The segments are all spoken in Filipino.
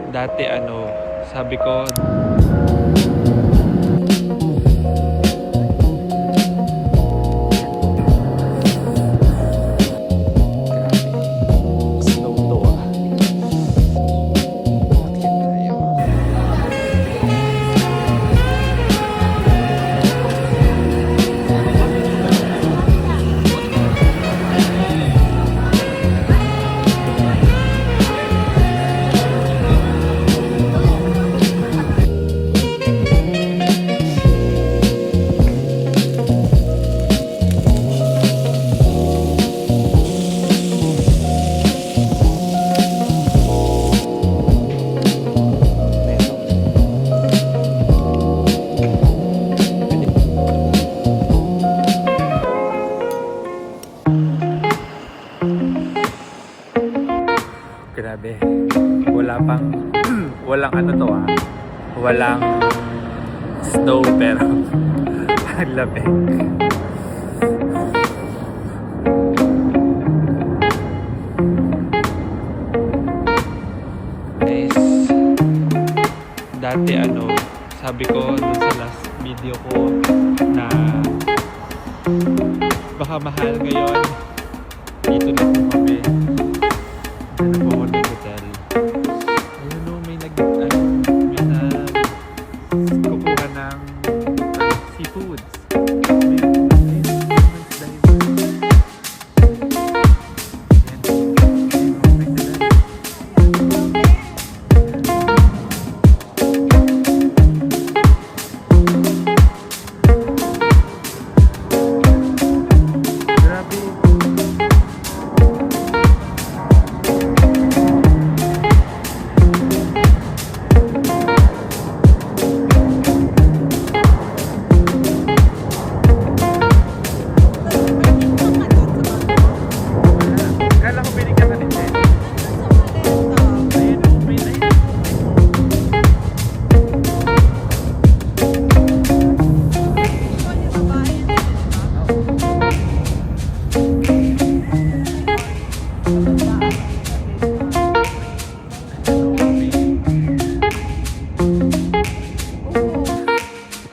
Dati sabi ko, snow to Bakit tayo? Grabe. Walang walang snow pero ang lamig. Guys, dati sabi ko dun sa last video ko na baka mahal ngayon. Dito na po kami. Ano po ako ng hotel. Ayun may kukuha ng seafoods.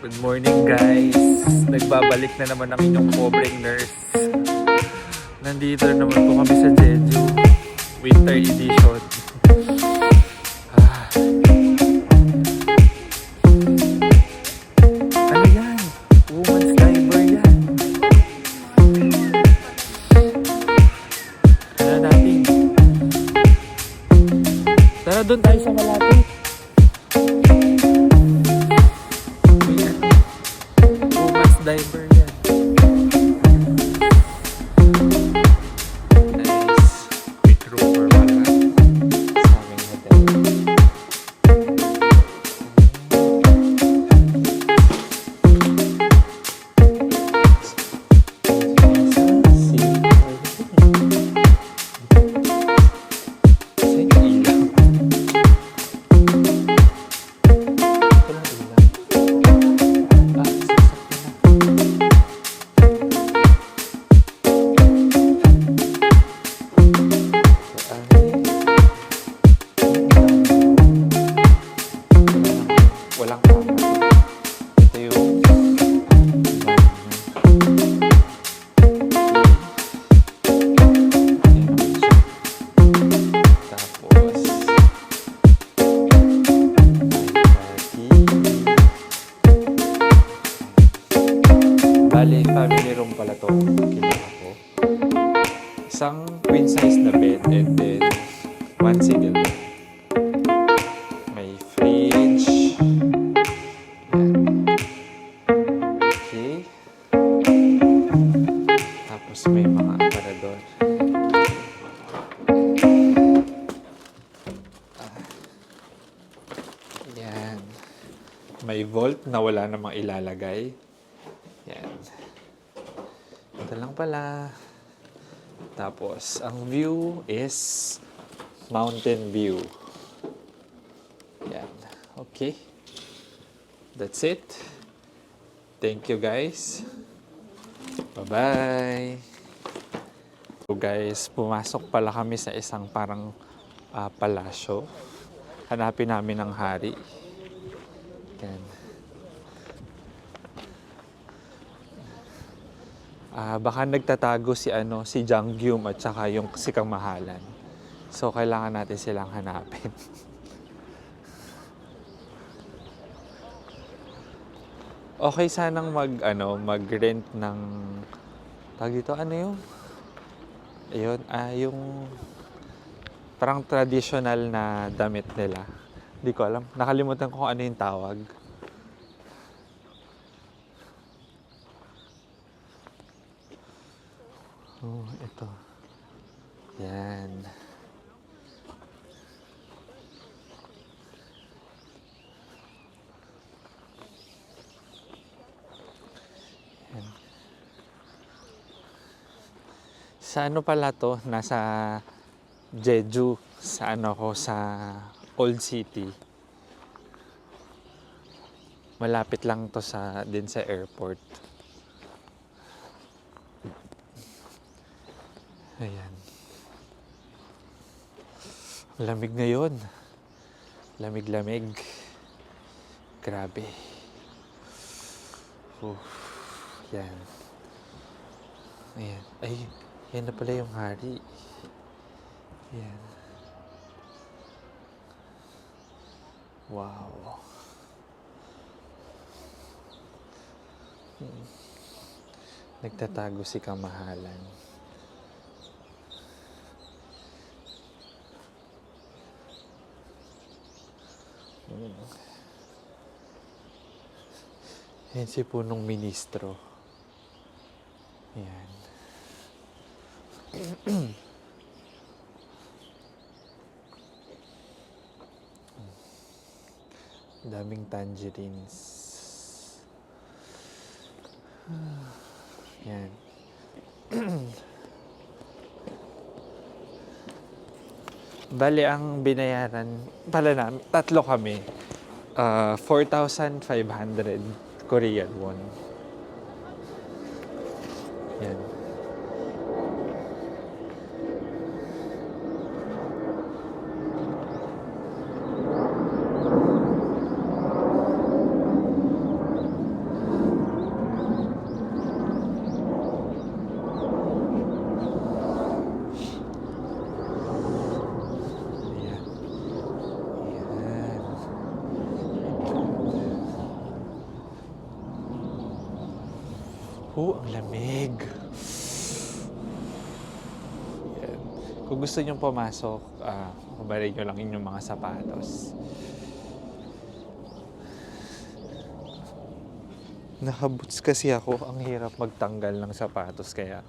Good morning guys! Nagbabalik na naman ang inyong pobreng nurse. Nandito na naman po kami sa Jeju Winter Edition. Ano yan? Woman's diaper yan. Ano natin? Tara doon tayo sa malapit. Diaper yan. Nice. Quick room for wala sa aming hotel. Walang kama. Ito yung tapos bali family room pala to. Kinuha ko isang queen size na bed and then one single bed. May fridge. Tapos may mga aparador. Yan. May vault na wala namang ilalagay. Yan. Ito lang pala. Tapos, ang view is mountain view. Yan. Okay. That's it. Thank you guys. Bye-bye! So guys, pumasok pala kami sa isang parang palasyo. Hanapin namin ang hari. Yan. Baka nagtatago si si Janggyum at saka yung si Kamahalan. So kailangan natin silang hanapin. Okay sanang mag-rent ng tawag dito, ano yung ayun, yung parang traditional na damit nila. Hindi ko alam. Nakalimutan ko kung ano yung tawag. Oh, ito. Yan. Yan. Sa ano pala to? Nasa Jeju. Sa sa Old City. Malapit lang to din sa airport. Ayan. Lamig ngayon. Lamig-lamig. Grabe. Yan. Ayan. Ay, yan na pala yung hari. Yan. Wow. Nagtatago si Kamahalan. Yan si punong ministro. Yan. Daming tangerines. Yan. Bali, ang binayaran pala namin, tatlo kami. 4,500 Korean won. Yan. Ang lamig. Yan. Kung gusto nyong pumasok, kubarin nyo lang inyong mga sapatos. Nakaboots kasi ako. Ang hirap magtanggal ng sapatos, kaya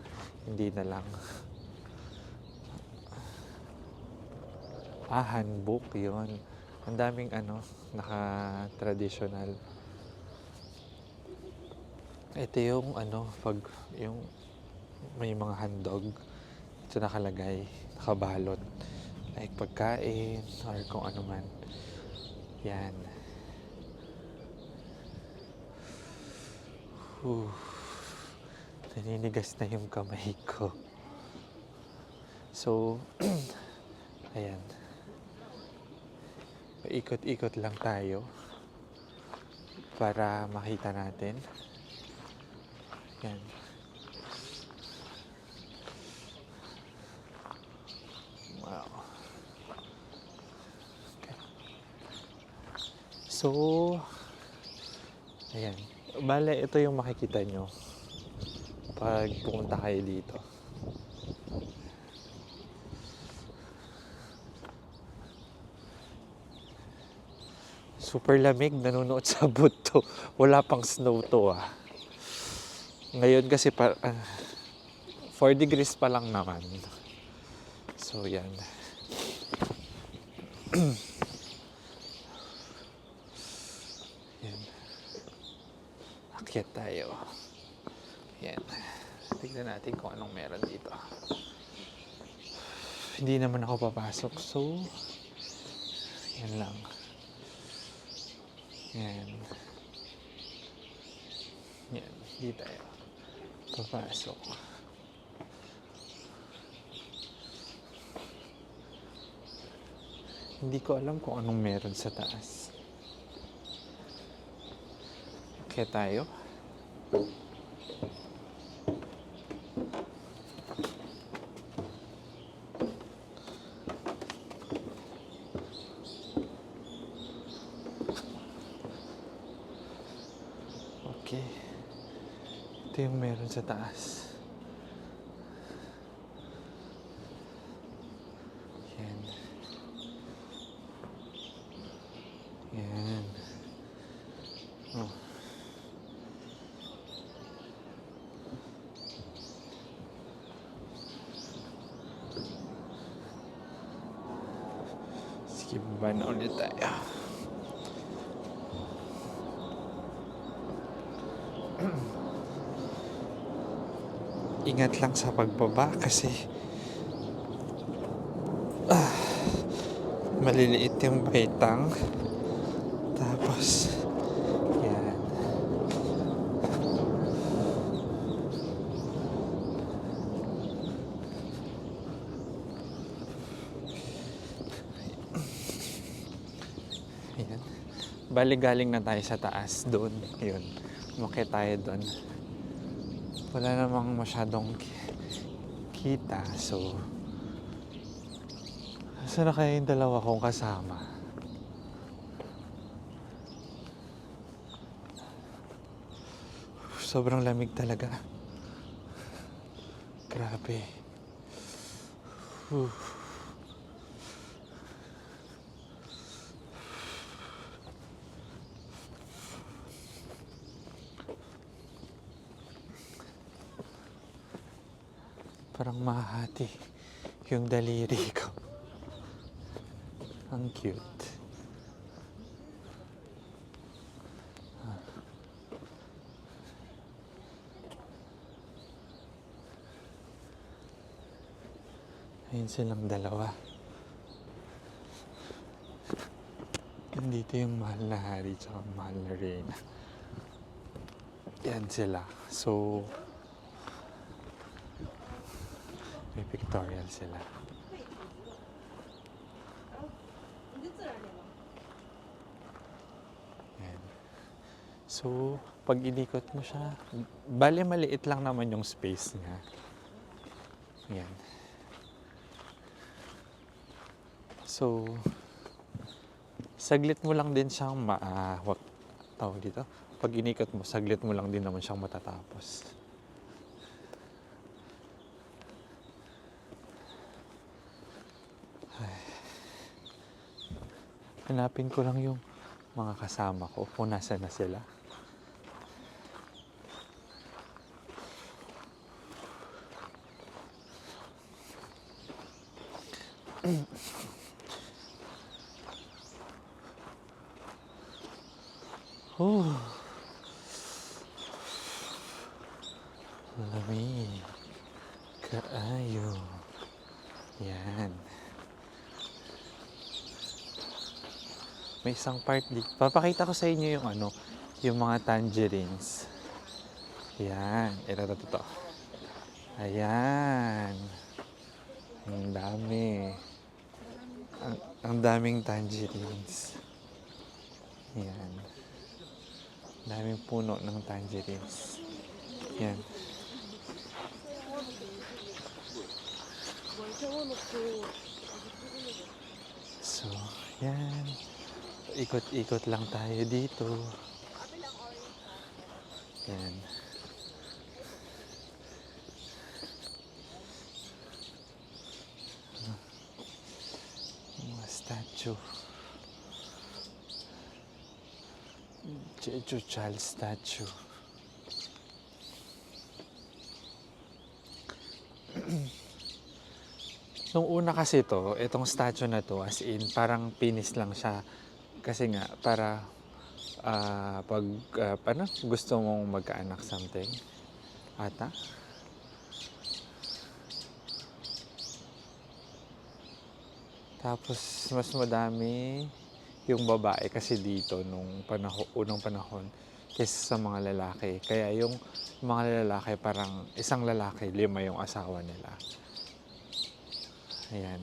hindi na lang. Hanbok, yun. Ang daming naka-traditional. Ito yung pag yung may mga handog, ito nakalagay, nakabalot. Like pagkain or kung ano man. Yan. Naninigas na yung kamay ko. So, ayan. Paikot-ikot lang tayo para makita natin. Yan. Wow. Okay. So, ayan. Bale, ito yung makikita nyo pag pumunta kayo dito. Super lamig, nanunuot sa buto. Wala pang snow to Ngayon kasi 4 degrees pa lang naman. So yan. Yan. Akyat tayo. Yan. Tignan natin kung anong meron dito. Hindi naman ako papasok. So, yan lang. Yan. Yan. Hindi tayo papasok. Hindi ko alam kung anong meron sa taas. Kaya tayo. Okay. Ito yung meron sa taas. Yan. Yan. Oh. Sige, baba na ulit tayo. Ingat lang sa pagbaba kasi maliliit yung baitang. Tapos yan. Ayan. Bali galing na tayo sa taas doon. Yun. Umakyat tayo doon. Wala namang masyadong kita. So, saan na kaya yung dalawa kong kasama? Sobrang lamig talaga. Grabe. Parang mahati yung daliri ko. Ang cute. Ayun silang dalawa. Nandito yung mahal na hari tsaka mahal na reyna. Yan sila. So, may pictorial sila. Yan. So, pag inikot mo siya, bali maliit lang naman yung space niya. Yan. So, saglit mo lang din siyang tawag dito. Pag inikot mo, saglit mo lang din naman siyang matatapos. Ay. Hanapin ko lang yung mga kasama ko kung nasa na sila. Lamig. Kaayo. Yan. May isang part dito. Papakita ko sa inyo yung yung mga tangerines. Yan. Ito. Ayan. Ang dami. Ang daming tangerines. Yan. Daming puno ng tangerines. Yan. So, yan. Ikot-ikot lang tayo dito. Yan. Mga statue. Jeju Child statue. Nung una kasi itong statue na to, as in, parang pinis lang siya. Kasi nga, para pag gusto mong magkaanak something, ata. Tapos, mas madami yung babae kasi dito nung unang panahon kaysa sa mga lalaki. Kaya yung mga lalaki, parang isang lalaki, 5 yung asawa nila. Ayan.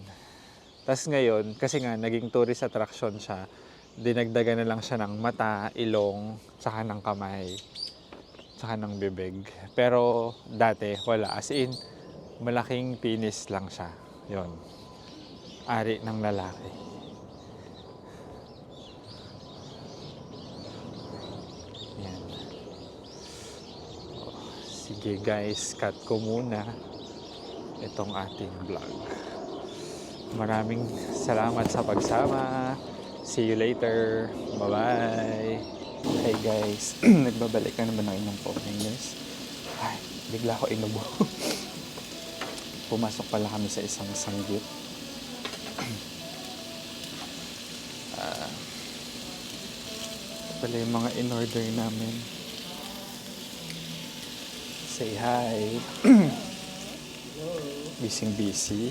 Tas ngayon, kasi nga naging tourist attraction siya, dinagdagan na lang siya ng mata, ilong, tsaka ng kamay, tsaka ng bibig. Pero dati, wala. As in, malaking penis lang siya. Yon, ari ng lalaki. Yan. Sige guys, cut ko muna itong ating vlog. Maraming salamat sa pagsama. See you later. Bye-bye. Hey guys, nagbabalik na naman ang inyong foreigners. Ay, bigla ko inubo. Pumasok pala kami sa isang sanggit. Pala yung mga in-order namin. Say hi. Busy.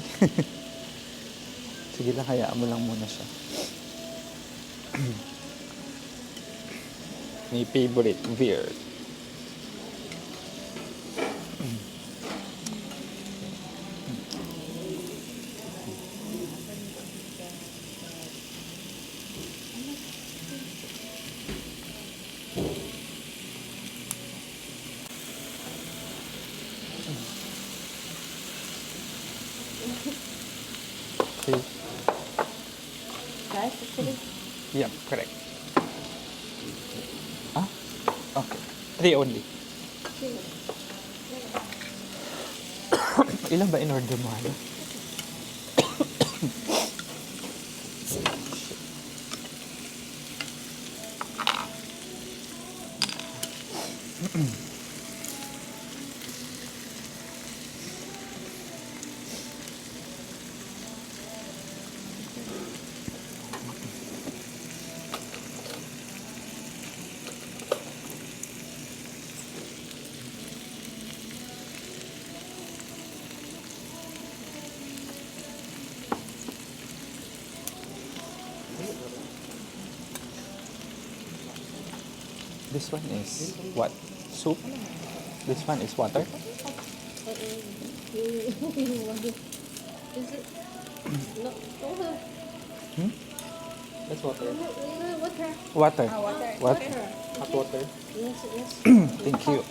Sige lang, hayaan mo lang muna siya. May favorite beer. Okay. Guys, actually, Yeah, correct. Ah? Okay. 3 only. Ilan ba in-order mo? Ano? This one is what? Soup? This one is water? is it? No, Hmm? That's water. water. Water. Water. Water. Hot water. Yes. Thank you.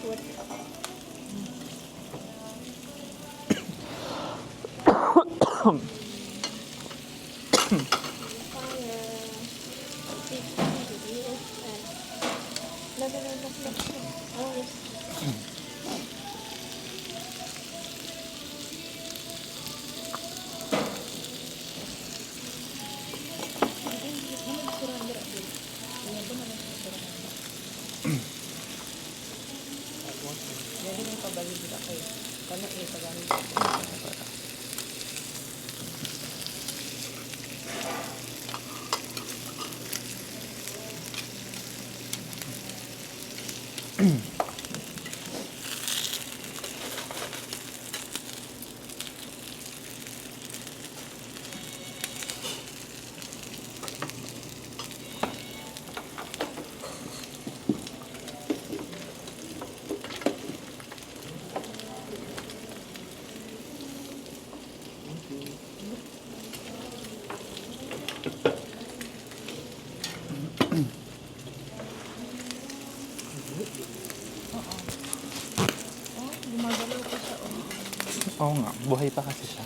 Oo nga, buhay pa kasi siya.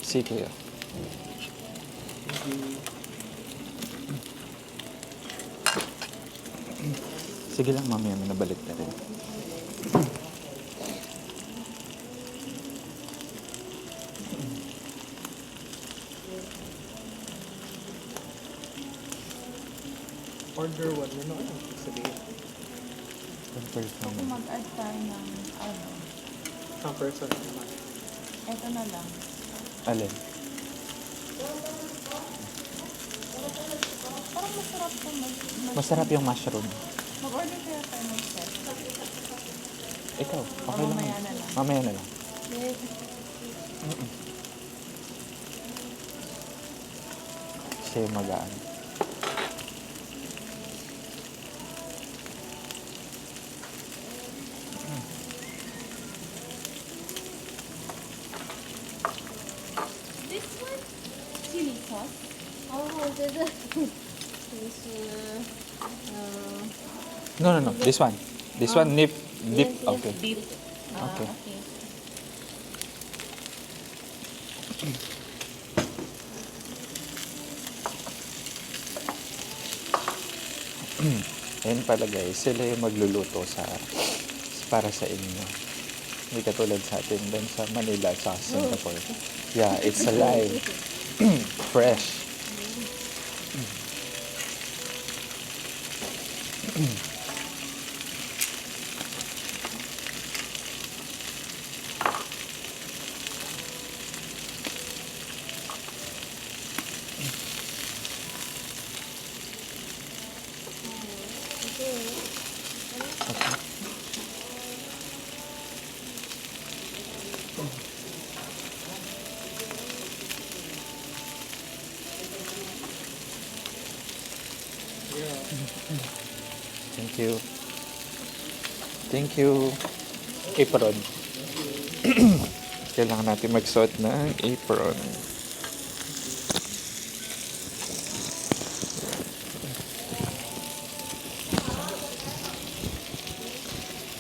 Sige. Sige lang, mamaya may nabalik na rin. Order one. Ano ano? Sabihin. One person. Kung mag-add tayo ng Isang person naman. eto na lang. Alin? Parang masarap to Masarap yung mushroom. mag-order kaya tayo ng set. Ikaw, okay lang. Mamaya na lang. Mamaya na lang. Yes. Siya yung magaan. This sauce? This, No. This one. This one, dip. yes, Okay. Beef. Okay. Okay. Ayun pala guys, sila yung magluluto para sa inyo. Hindi katulad sa atin doon sa Manila sa Singapore. Yeah, it's alive. Fresh. Yeah. Thank you. Thank you. Apron. Kailangan natin magsuot ng apron.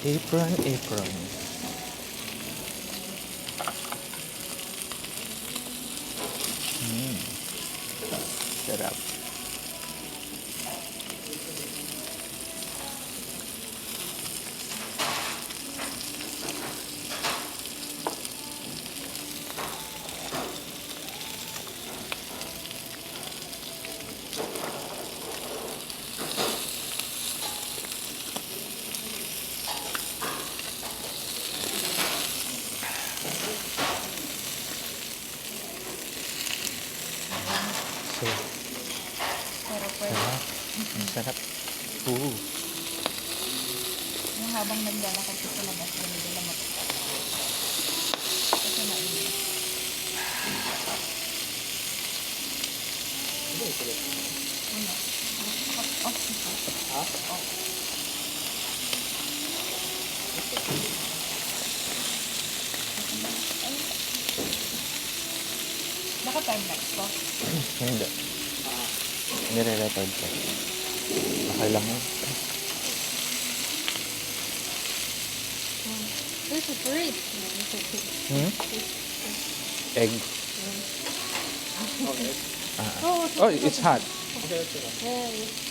Apron. Sarap. So, Pero pwede. sarap. Ang sarap. Ooh. Yung habang naglalakad ka sa labas, dala mo. Kasi mainit. Ano? Ha? Naka-timelapse ko. Hindi. Nire-record ko. Okay lang yun. this is great. Egg. Okay. Oh, it's hot. Okay, that's enough. Yeah.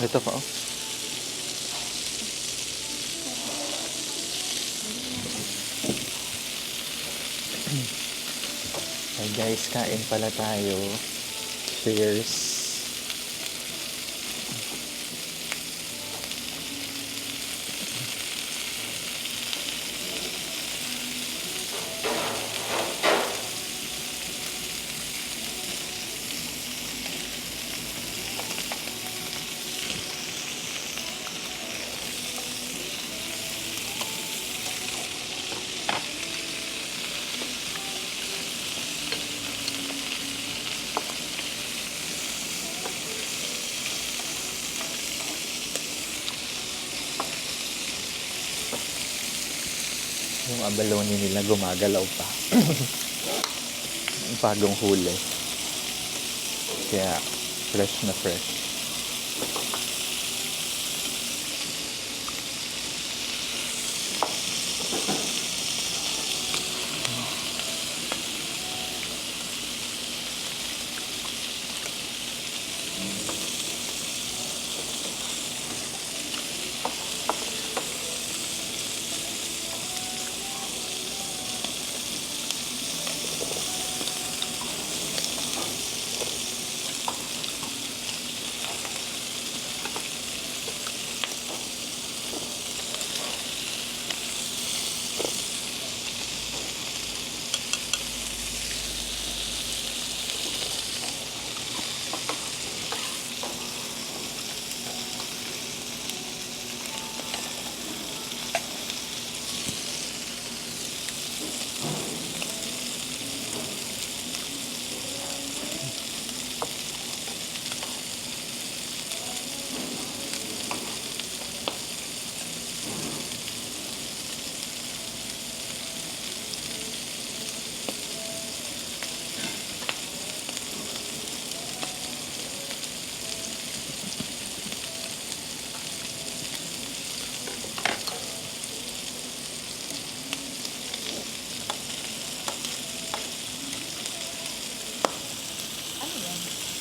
Ito pa oh. Hey guys, kain pala tayo. Cheers. Yung abalone nila gumagalaw pa. Bagong huli. Kaya fresh na fresh.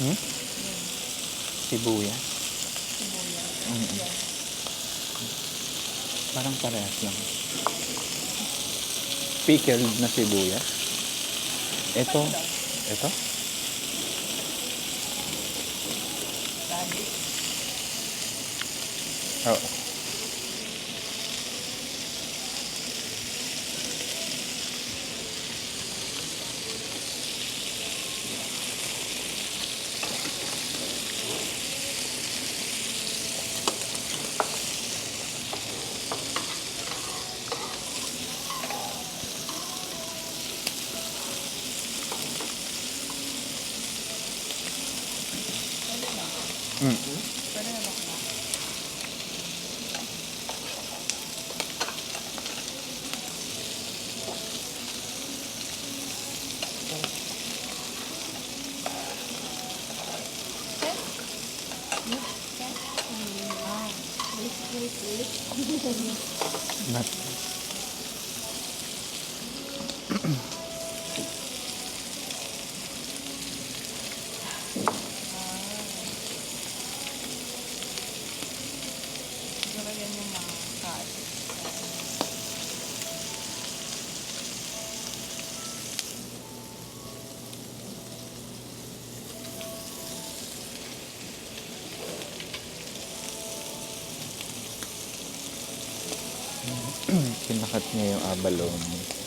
Hmm? Yun. Sibuyas. Sibuyas. Mm. Yan. Parang parehas lang. Pickled na sibuyas. Ito. Ano daw? Ito? Radish. Oo. Pwede na. Mm. Pwede na bakla. Not. Siguro yan yung mga kain. Kinakat niya yung abalone.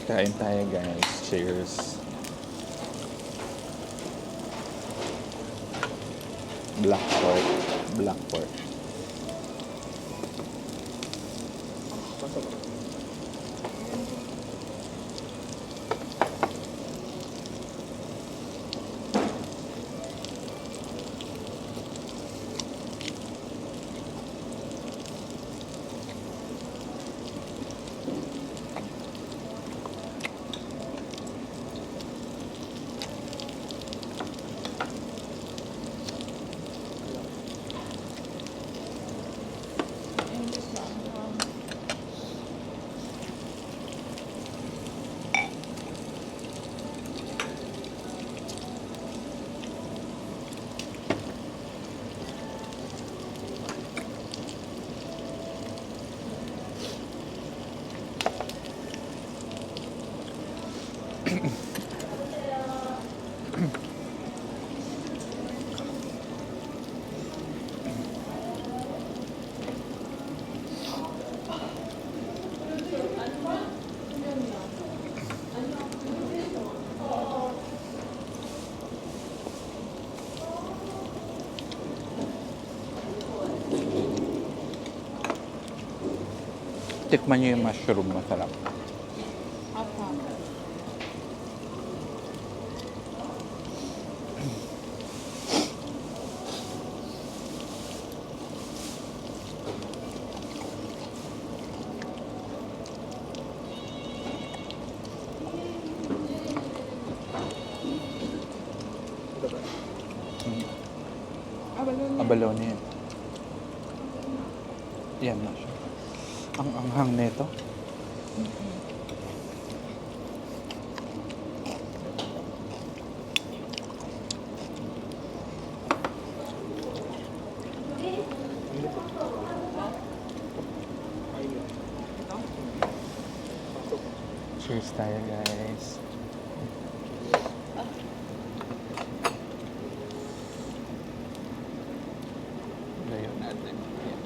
Kain tayo guys. Cheers. Black pork. Black pork. Masarap. English lang. Tikman niyo yung mushroom. Masarap. Apa. Ito ba? Mm. Abalone. Abalone yan. Yan na siya. Ang anghang nito. Hindi po. Ayun. Pasok. Cheers tayo guys. Layo natin. Yan.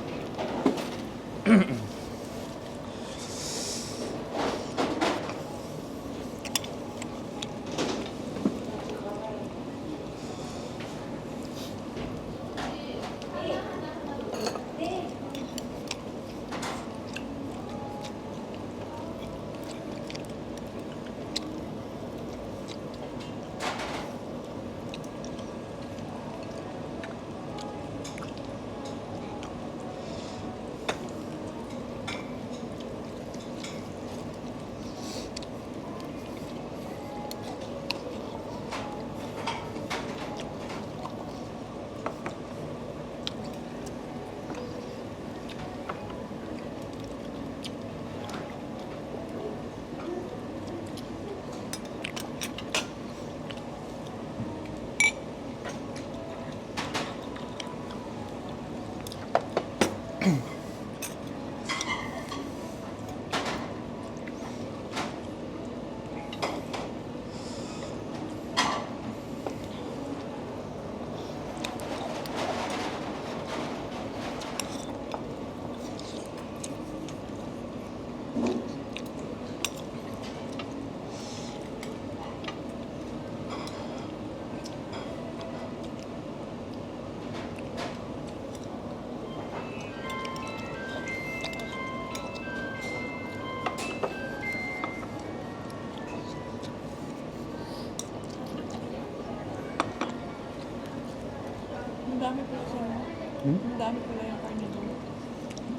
Ang dami pala siya, no? Ang dami pala yung karne doon.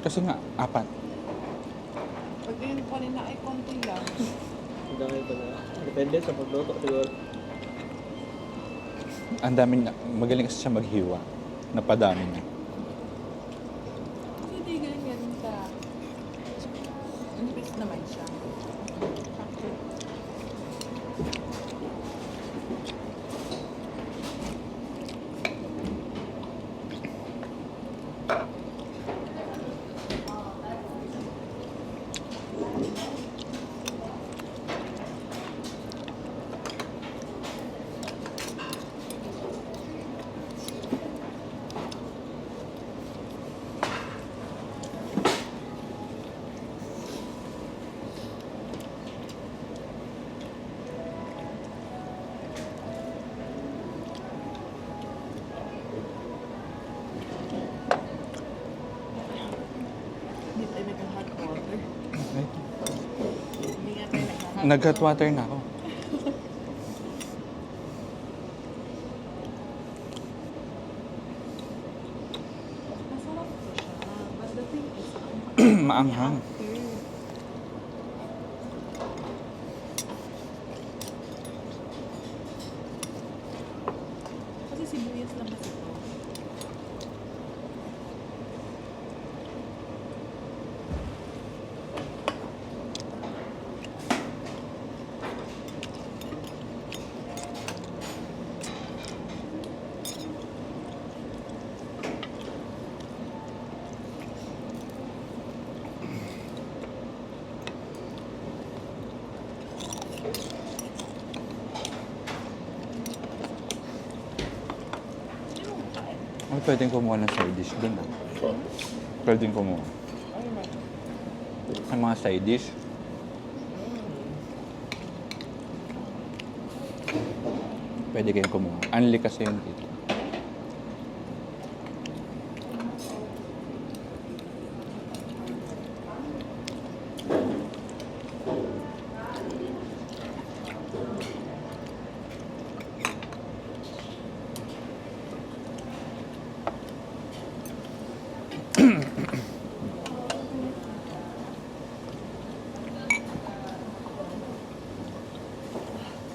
Kasi nga, 4. Pag yun kanina ay konti lang. Ang dami pala. Depende sa pagluto siguro. Ang dami na, magaling kasi siya maghiwa. Napadami na. Kasi di ganyan sa... Nipis naman siya. Sakto. Hindi tayo nag-hot water. Hindi nga tayo nag-hot Nag-hot water na ako. Masarap po siya. But the thing is, Maanghang. Kasi sibuyas lang kasi ito. Hindi mo makain. Ay, pwedeng kumuha ng side dish dun ah. Pwedeng kumuha. Ano ba? Ang mga side dish. Pwede kayong kumuha. Unli kasi yun dito.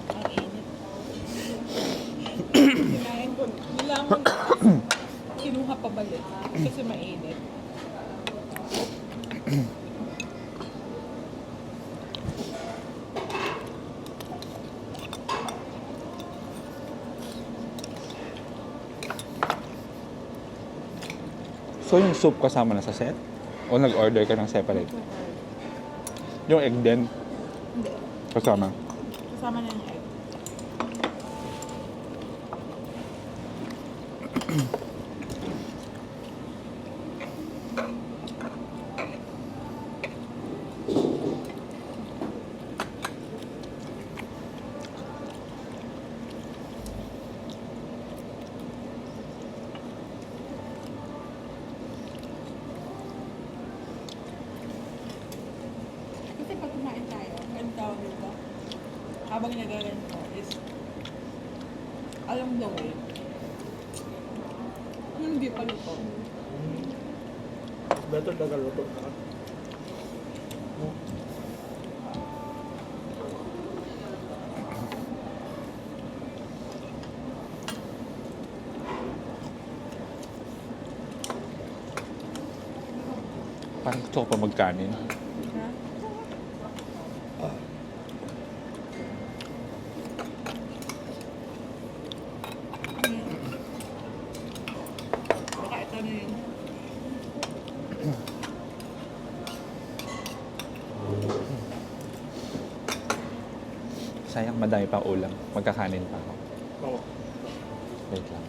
Ang init. Kinain ko. Nilangon kinuha pa balik. Kasi mainit. So yung soup kasama na sa set? O nag-order ka ng separate? Yung egg din Hindi. kasama? Kasama na yung egg. Kasi pag kumain tayo, ang tawag nito, habang nagaganito is along the way. Hindi pa luto. Better nagaluto ka. Parang gusto ko pa magkanin. Ha? Baka ito na yun. Sayang madami pang ulam. Magkakanin pa ako. Oo. Wait lang.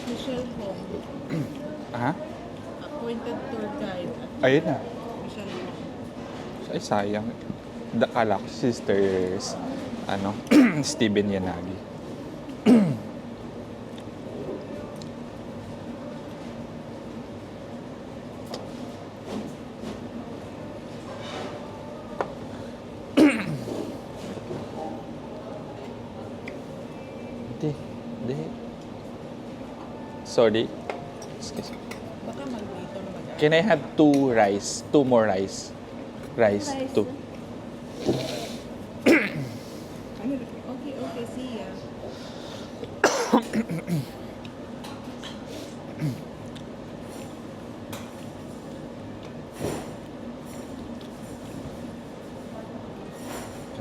Michelle Hong, Ha? appointed tour guide at Ayun na. Michelle Hong. Ay, sayang. Kala ko sisters, ano, Steven Yanagi. Hindi. Sorry. Excuse me. Baka mag-dito na mag Can I have 2 rice? 2 more rice. Rice, 2. Okay, okay, see ya.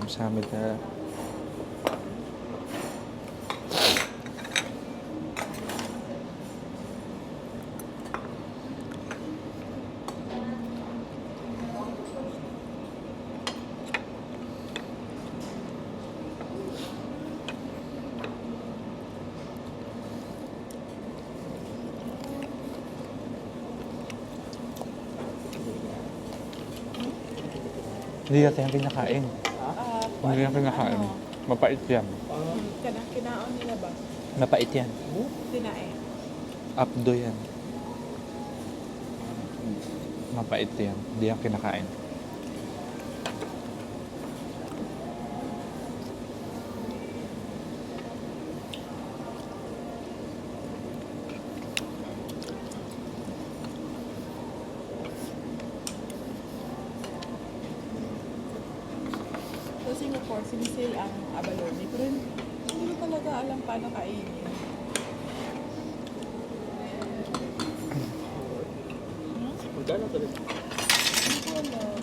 감사합니다. Hindi natin yung kinakain. Hindi yung kinakain. Mapait yan. Kinaon nila ba? Mapait yan. Tinae. Abdo yan. Mapait yan. Hindi yan kinakain. Sa Singapore, sinisale ang abalone. Pero hindi ko talaga alam paano kainin. Magkano talaga? Hindi ko alam.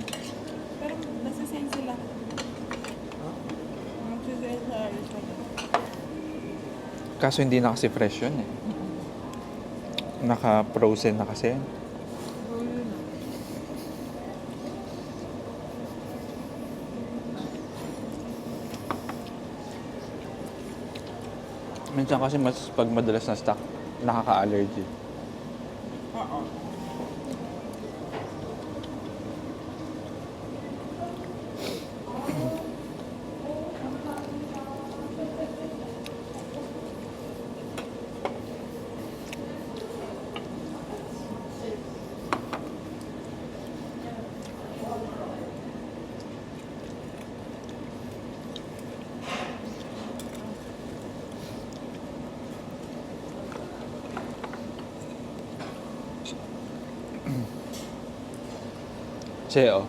Pero nagsisale sila. Ha? Nagsisale sa restaurant. Kaso hindi na kasi fresh yun eh. Naka-frozen na kasi. So, yun na. Minsan kasi mas pag madalas na stock, nakaka-allergy. Oo. Cheo.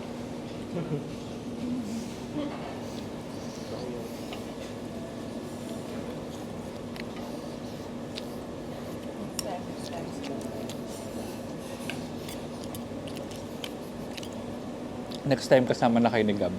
Next time. Next time kasama na kayo ni Gab.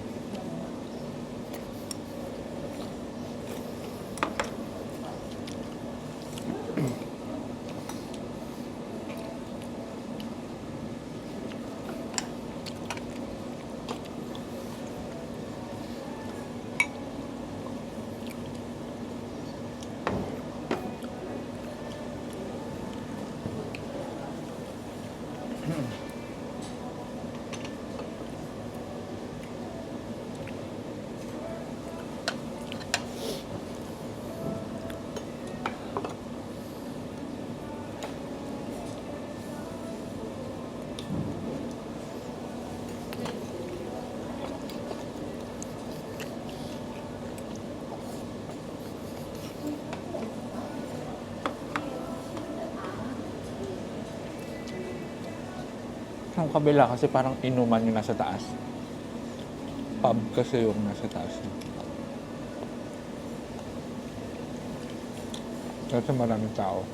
Ang kabila kasi parang inuman yung nasa taas. Pub kasi yung nasa taas. Kasi maraming tao.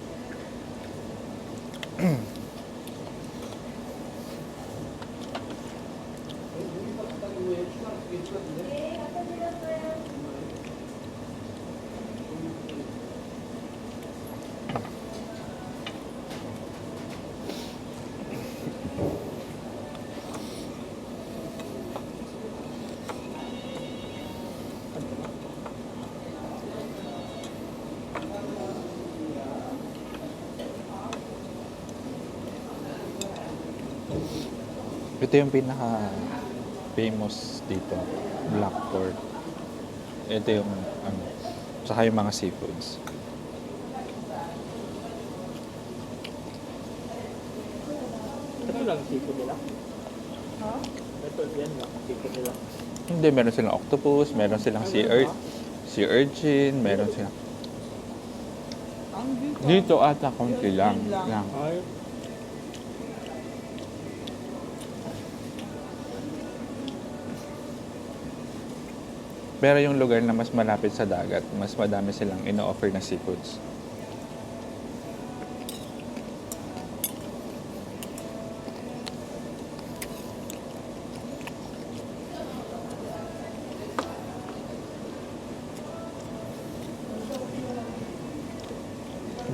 Ito yung pinaka famous dito, black pork. Ito yung ano, saka yung mga seafoods. Ito lang seafood nila. Ha? Ito, yan lang seafood nila. Hindi, meron silang octopus, meron silang sea urchin, meron silang... Ang Dito ata konti lang. Yun lang. lang. Ay, Pero yung lugar na mas malapit sa dagat, mas madami silang ino-offer na seafoods.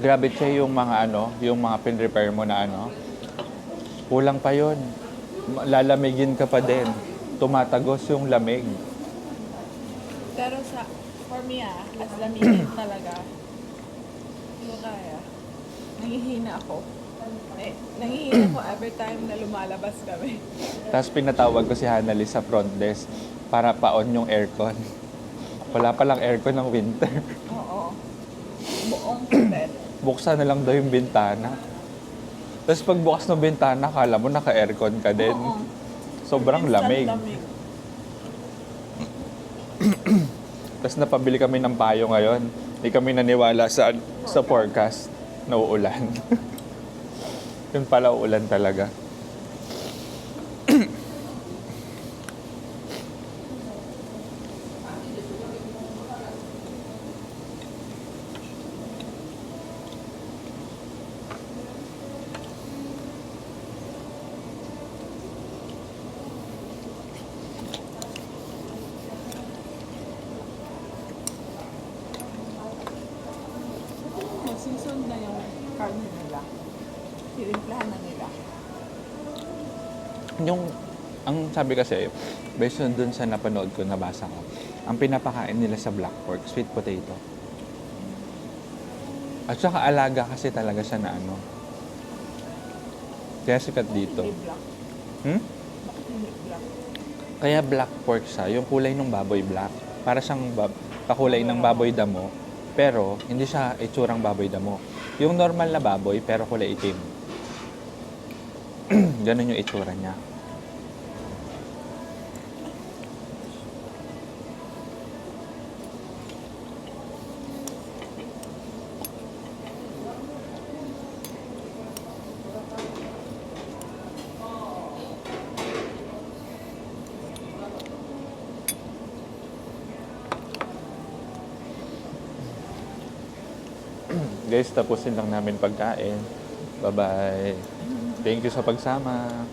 Grabe siya yung mga ano, yung mga pin-repair mo na ano. Kulang pa yun. Lalamigin ka pa din. Tumatagos yung lamig. Pero for me as lamigin talaga, hindi ko kaya. Nangihina ako. Nangihina ako every time na lumalabas kami. Tapos pinatawag ko si Hanali sa front desk para pa-on yung aircon. Wala palang aircon ng winter. Oo. Buong bed. Buksan na lang daw yung bintana. Tapos pagbukas ng bintana, kala mo naka-aircon ka din. Oo. Sobrang Instant lamig. Tapos napabili kami ng payo ngayon. Hindi kami naniwala sa forecast na uulan. Yun pala, uulan talaga. Season na yung karne nila. Tinimplahan na nila. Ang sabi kasi, based on dun sa napanood ko, nabasa ko, ang pinapakain nila sa black pork, sweet potato. At saka alaga kasi talaga siya na ano. Kaya sikat dito. Hindi black. Hmm? Bakit hindi black? Kaya black pork siya, yung kulay ng baboy black. Para siyang kakulay ng baboy damo, pero hindi siya itsurang baboy damo. Yung normal na baboy, pero kulay itim. Ganun yung itsura niya. Guys, tapusin lang namin pagkain. Bye-bye. Thank you sa pagsama.